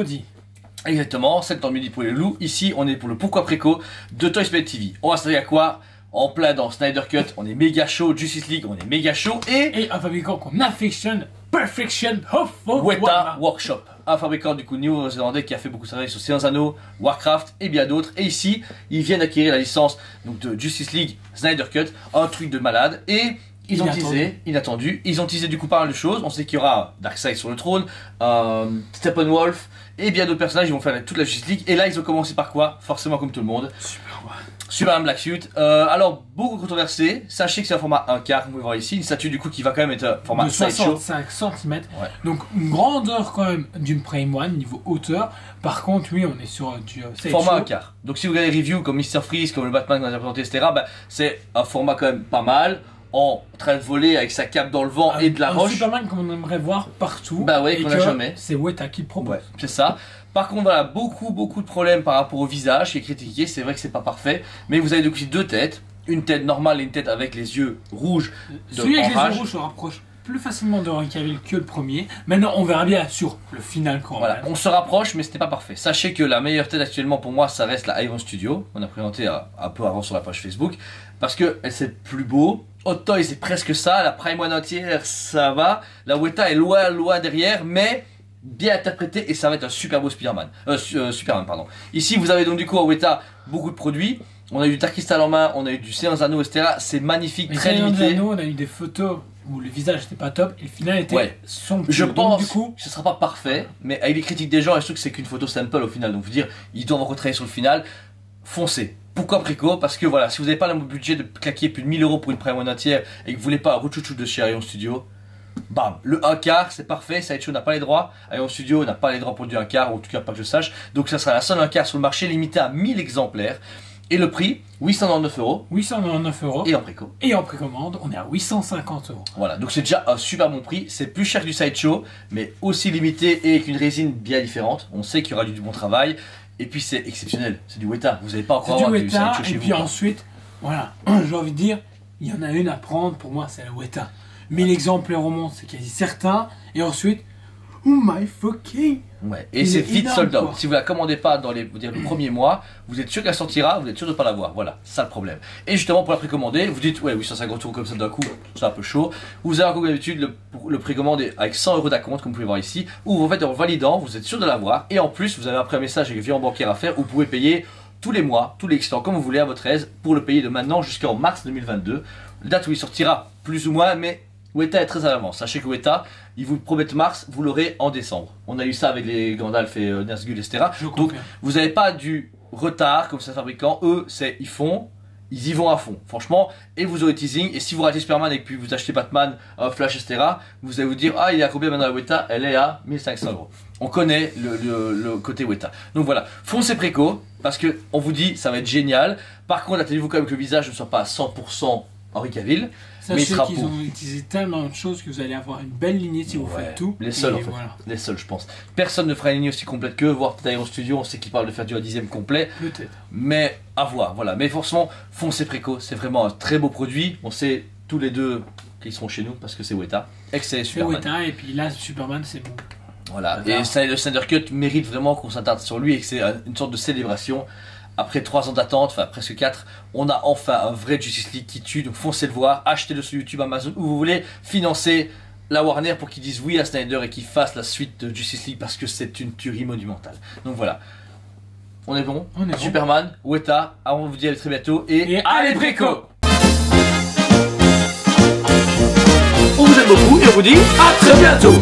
mercredi. Exactement, 7 midi pour les loups. Ici, on est pour le Pourquoi Préco de Toys Play TV. On va s'attaquer à quoi? En plein dans Snyder Cut, on est méga chaud. Justice League, on est méga chaud. Et un fabricant qu'on affectionne, Perfection Weta Workshop. Un fabricant du coup néo-zélandais qui a fait beaucoup de travail sur Seigneur des Anneaux, Warcraft et bien d'autres. Et ici, ils viennent d'acquérir la licence donc, de Justice League Snyder Cut. Un truc de malade. Et ils ont teasé, inattendu, ils ont teasé du coup pas mal de choses. On sait qu'il y aura Darkseid sur le trône, Steppenwolf et bien d'autres personnages. Ils vont faire toute la Justice League. Et là, ils ont commencé par quoi? Forcément, comme tout le monde, Superman Black Suit. Alors, beaucoup controversé. Sachez que c'est un format 1/4, vous pouvez voir ici. Une statue du coup qui va quand même être format de 65 cm. Ouais. Donc, une grandeur quand même d'une Prime One, niveau hauteur. Par contre, oui, on est sur du format 1/4. Donc, si vous regardez les reviews comme Mr. Freeze, comme le Batman qu'on a présenté, etc., bah, c'est un format quand même pas mal. En train de voler avec sa cape dans le vent et de la roche. Superman qu'on aimerait voir partout. Bah ouais, qu'on a jamais. C'est Weta qui le propose. Ouais, c'est ça. Par contre, voilà, beaucoup de problèmes par rapport au visage qui est critiqué. C'est vrai que c'est pas parfait. Mais vous avez aussi deux têtes. Une tête normale et une tête avec les yeux rouges. Celui avec les yeux rouges se rapproche plus facilement de Henry Cavill que le premier. Maintenant, on verra bien sur le final quand même. Voilà, on se rapproche, mais c'était pas parfait. Sachez que la meilleure tête actuellement pour moi, ça reste la Iron Studio. On a présenté un peu avant sur la page Facebook. Parce que c'est plus beau. Hot Toys c'est presque ça, la Prime One entière ça va, la Weta est loin derrière mais bien interprété et ça va être un super beau Superman. Superman pardon. Ici vous avez donc du coup à Weta beaucoup de produits, on a eu du Dark Crystal en main, on a eu du Seigneur des Anneaux etc, c'est magnifique, mais très limité. On a eu des photos où le visage n'était pas top et le final était somptueux. Je pense du coup que ce sera pas parfait mais avec les critiques des gens je trouve que c'est qu'une photo sample au final, donc vous dire ils doivent encore travailler sur le final, foncez. Pourquoi Préco? Parce que voilà, si vous n'avez pas le budget de claquer plus de 1000 € pour une Prime One entière et que vous voulez pas un retouchou de chez Iron Studio, bam, le 1/4 c'est parfait, Sideshow n'a pas les droits, Iron Studio n'a pas les droits pour du 1/4, ou en tout cas pas que je sache, donc ça sera la seule 1/4 sur le marché, limité à 1000 exemplaires. Et le prix, 899 €. 899 €. Et en préco. Et en précommande, on est à 850 €. Voilà, donc c'est déjà un super bon prix, c'est plus cher que du Sideshow, mais aussi limité et avec une résine bien différente, on sait qu'il y aura du bon travail. Et puis c'est exceptionnel, c'est du Weta, vous n'allez pas encore avoir du Sideshow chez vous. Et puis ensuite, voilà, j'ai envie de dire, il y en a une à prendre, pour moi c'est la Weta. 1000 exemplaires au monde, c'est quasi certain. Et ensuite, oh my fucking... Ouais, et c'est vite sold out. Si vous la commandez pas dans les le premier mois, vous êtes sûr qu'elle sortira, vous êtes sûr de ne pas l'avoir. Voilà, c'est ça le problème. Et justement, pour la précommander, vous dites, ouais, 850 € comme ça d'un coup, c'est un peu chaud. Vous avez comme d'habitude le précommander avec 100 € d'acompte, comme vous pouvez voir ici, ou vous faites en validant, vous êtes sûr de l'avoir. Et en plus, vous avez après un message avec le virement bancaire à faire, où vous pouvez payer tous les mois, tous les temps, comme vous voulez à votre aise, pour le payer de maintenant jusqu'en mars 2022. Date où il sortira, plus ou moins, mais Weta est très à l'avance. Sachez que Weta, ils vous promettent mars, vous l'aurez en décembre. On a eu ça avec les Gandalf et Nazgûl, etc. Donc vous n'avez pas du retard comme ça fabricant. Eux, ils y vont à fond, franchement. Et vous aurez teasing. Et si vous ratez Superman et que vous achetez Batman, Flash, etc., vous allez vous dire, ah, il est à combien maintenant la Weta? Elle est à 1500 €. On connaît le côté Weta. Donc voilà, foncez préco, parce que on vous dit, ça va être génial. Par contre, attendez-vous quand même que le visage ne soit pas à 100% Henry Cavill. Sachez qu'ils ont utilisé tellement de choses que vous allez avoir une belle lignée si vous faites tout. Les seuls en fait, les seuls je pense. Personne ne fera une lignée aussi complète qu'eux, voire peut-être Iron Studio, on sait qu'ils parlent de faire du 1/10 complet. Peut-être. Mais à voir, voilà. Mais forcément, foncez préco, c'est vraiment un très beau produit. On sait tous les deux qu'ils seront chez nous parce que c'est Weta. Et que c'est Superman. C'est Weta et puis là, Superman c'est bon. Voilà, et ça, le Snyder Cut mérite vraiment qu'on s'attarde sur lui et que c'est une sorte de célébration. Après 3 ans d'attente, enfin presque 4, on a enfin un vrai Justice League qui tue, donc foncez le voir, achetez-le sur YouTube, Amazon, où vous voulez, financer la Warner pour qu'ils disent oui à Snyder et qu'ils fassent la suite de Justice League parce que c'est une tuerie monumentale. Donc voilà, on est bon, Superman, Weta, on vous dit à très bientôt et allez préco. On vous aime beaucoup et on vous dit à très bientôt.